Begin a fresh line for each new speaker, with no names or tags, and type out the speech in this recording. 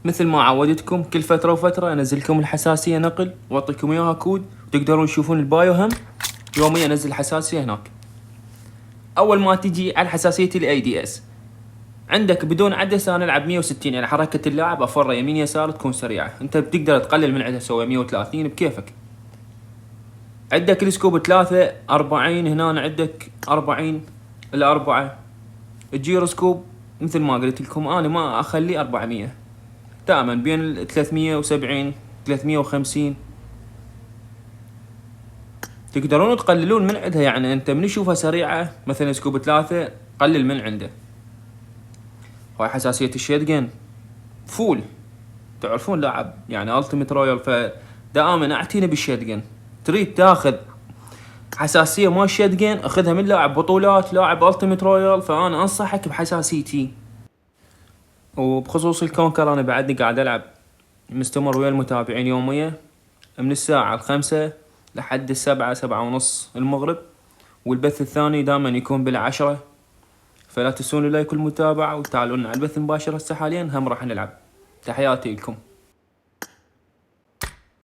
مثل ما عودتكم كل فترة وفترة انزل لكم الحساسية نقل واعطيكم اياها كود، وتقدرون تشوفون البايو هم يوميا انزل الحساسية هناك. اول ما تجي على حساسية الاي دي اس عندك بدون عدسة انا العب 160، يعني حركة اللاعب افره يمين يسار تكون سريعة، انت بتقدر تقلل من عدها تسوي 130 بكيفك. عندك السكوب 340 هنا عندك 40 الأربعة. الجيروسكوب مثل ما قلت لكم انا ما اخلي 400، دائما بين 370 350. تقدرون تقللون من عندها، يعني انت من تشوفها سريعة مثلا سكوب 3 قلل من عنده. هاي حساسية الشيدجن فول، تعرفون لاعب يعني التيمت رويال، فدائما اعتني بالشيدجن. تريد تاخذ حساسية ما الشيدجن اخذها من لاعب بطولات، لاعب التيمت رويال، فانا انصحك بحساسيتي. وبخصوص الكونكر انا بعدني قاعد العب مستمر ويا المتابعين يوميا من الساعة 5 لحد 7 7 ونص المغرب، والبث الثاني دائما يكون بال10. فلا تنسون اللايك والمتابعة، وتعالوا على البث المباشر هسه حاليا هم راح نلعب. تحياتي لكم.